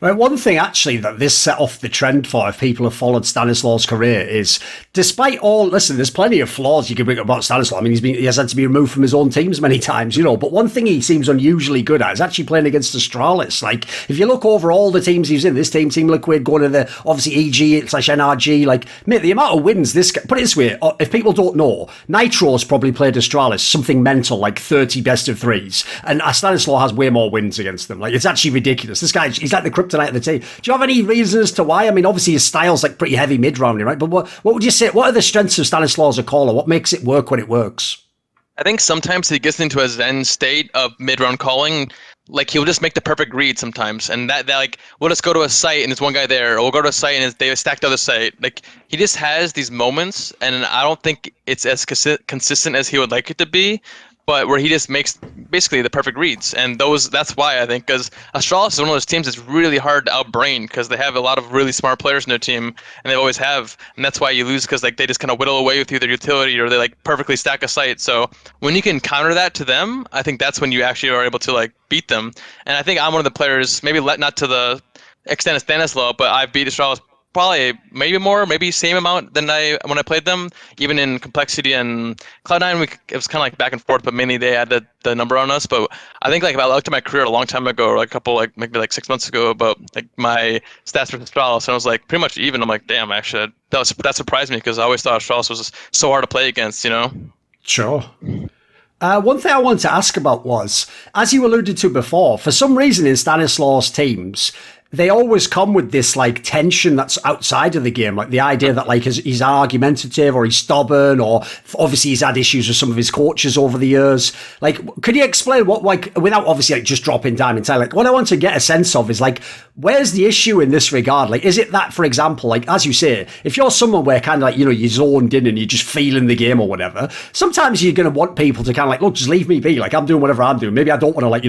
Right, one thing actually that this set off the trend for, if people have followed Stanislaw's career, is despite all, listen, there's plenty of flaws you can bring up about Stanislaw. I mean, he has had to be removed from his own teams many times, but one thing he seems unusually good at is actually playing against Astralis. Like, if you look over all the teams he's in, this Team Liquid, going to the, obviously, EG/NRG, like, mate, the amount of wins this guy, put it this way, if people don't know, Nitro's probably played Astralis something mental, like 30 best of threes, and Stanislaw has way more wins against them. Like, it's actually ridiculous. This guy, he's like the kryptonite of the team. Do you have any reasons as to why? I mean, obviously his style's like pretty heavy mid-rounding, right? But what would you say, what are the strengths of Stanislaw as a caller? What makes it work when it works? I think sometimes he gets into a zen state of mid-round calling. Like, he'll just make the perfect read sometimes. And that like, we'll just go to a site and there's one guy there. Or we'll go to a site and they stacked the other site. Like, he just has these moments, and I don't think it's as consistent as he would like it to be. But where he just makes basically the perfect reads. And that's why, I think, because Astralis is one of those teams that's really hard to outbrain because they have a lot of really smart players in their team, and they always have. And that's why you lose, because like they just kind of whittle away with you their utility, or they like perfectly stack a site. So when you can counter that to them, I think that's when you actually are able to like beat them. And I think I'm one of the players, maybe not to the extent of Stanislaw, but I've beat Astralis probably maybe same amount than when I played them. Even in Complexity and Cloud9, it was kind of like back and forth, but mainly they had the number on us. But I think like if I looked at my career a long time ago, or maybe 6 months ago, about like my stats versus Astralis, and I was like pretty much even. I'm like, damn, actually, that surprised me, because I always thought Astralis was just so hard to play against, Sure. One thing I wanted to ask about was, as you alluded to before, for some reason in Stanislaw's teams, they always come with this like tension that's outside of the game, like the idea that like he's argumentative or he's stubborn, or obviously he's had issues with some of his coaches over the years. Like, could you explain what, like, without obviously like just dropping down and like, what I want to get a sense of is like, where's the issue in this regard? Like, is it that, for example, like as you say, if you're someone where kind of like, you're zoned in and you're just feeling the game or whatever, sometimes you're going to want people to kind of like, look, just leave me be. Like, I'm doing whatever I'm doing. Maybe I don't want to like,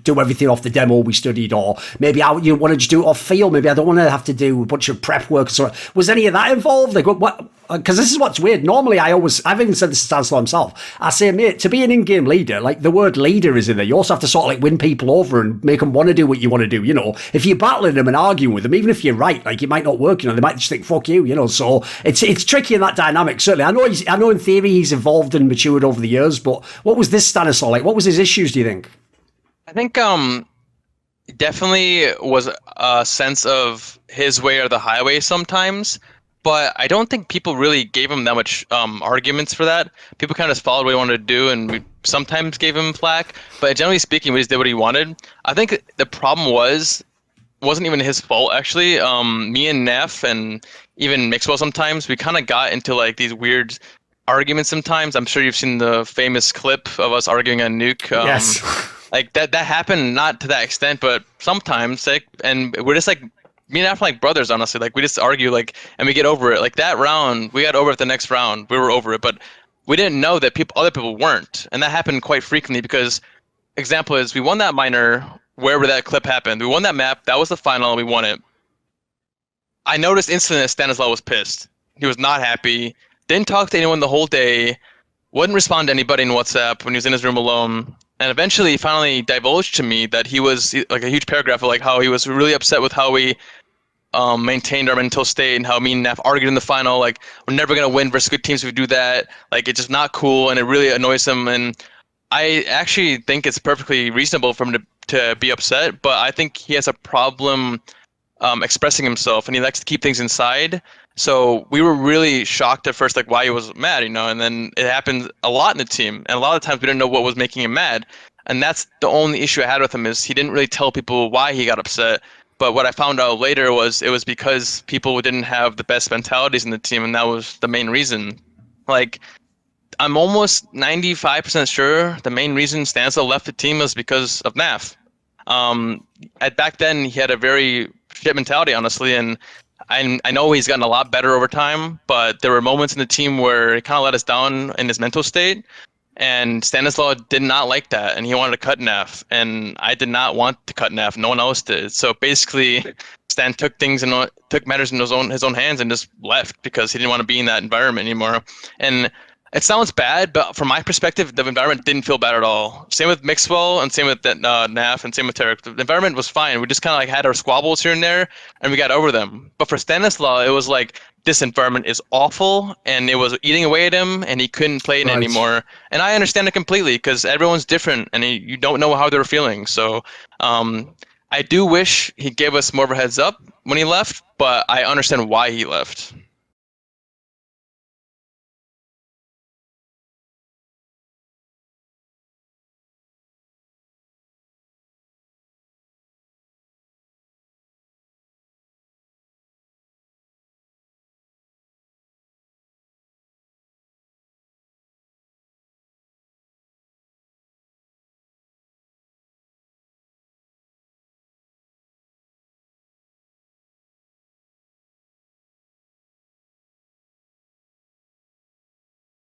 do everything off the demo we studied, or maybe want to just do it off feel. Maybe I don't want to have to do a bunch of prep work. So was any of that involved? Like, what? Because this is what's weird. Normally, I've even said this to Stanislaw himself. I say, mate, to be an in-game leader, like the word leader is in there. You also have to sort of like win people over and make them want to do what you want to do. If you're battling them and arguing with them, even if you're right, like it might not work. They might just think fuck you. So it's tricky in that dynamic. Certainly, I know in theory he's evolved and matured over the years. But what was this Stanislaw like? What was his issues? Do you think? I think definitely was a sense of his way or the highway sometimes, but I don't think people really gave him that much arguments for that. People kind of just followed what he wanted to do, and we sometimes gave him flack, but generally speaking, we just did what he wanted. I think the problem wasn't even his fault, actually. Me and Neff and even Mixwell sometimes, we kind of got into like these weird arguments sometimes. I'm sure you've seen the famous clip of us arguing on Nuke. Yes. Like that happened, not to that extent, but sometimes, and we're just like, me and Neff are like brothers, honestly. Like, we just argue, like, and we get over it. Like, that round, we got over it the next round. We were over it, but we didn't know that other people weren't. And that happened quite frequently because, example is, we won that minor wherever that clip happened. We won that map. That was the final. We won it. I noticed instantly that Stanislaw was pissed. He was not happy. Didn't talk to anyone the whole day. Wouldn't respond to anybody in WhatsApp when he was in his room alone. And eventually, he finally divulged to me that he was, like, a huge paragraph of like how he was really upset with how we maintained our mental state, and how me and Neff argued in the final. Like, we're never gonna win versus good teams if we do that. Like, it's just not cool, and it really annoys him. And I actually think it's perfectly reasonable for him to be upset, but I think he has a problem expressing himself, and he likes to keep things inside. So we were really shocked at first, like, why he was mad, and then it happened a lot in the team, and a lot of times we didn't know what was making him mad. And that's the only issue I had with him, is he didn't really tell people why he got upset. But what I found out later was it was because people didn't have the best mentalities in the team, and that was the main reason. Like, I'm almost 95% sure the main reason Stanislaw left the team was because of Naf. Back then, he had a very shit mentality, honestly, and I know he's gotten a lot better over time, but there were moments in the team where he kind of let us down in his mental state, and Stanislaw did not like that, and he wanted to cut Naf, and I did not want to cut Naf. No one else did. So basically, Stan took matters in his own hands and just left because he didn't want to be in that environment anymore. And It sounds bad, but from my perspective, the environment didn't feel bad at all. Same with Mixwell, and same with Naf, and same with Tarek. The environment was fine. We just kind of like had our squabbles here and there, and we got over them. But for Stanislaw, it was like, this environment is awful, and it was eating away at him, and he couldn't play it anymore. And I understand it completely, because everyone's different, and you don't know how they're feeling. So I do wish he gave us more of a heads up when he left, but I understand why he left.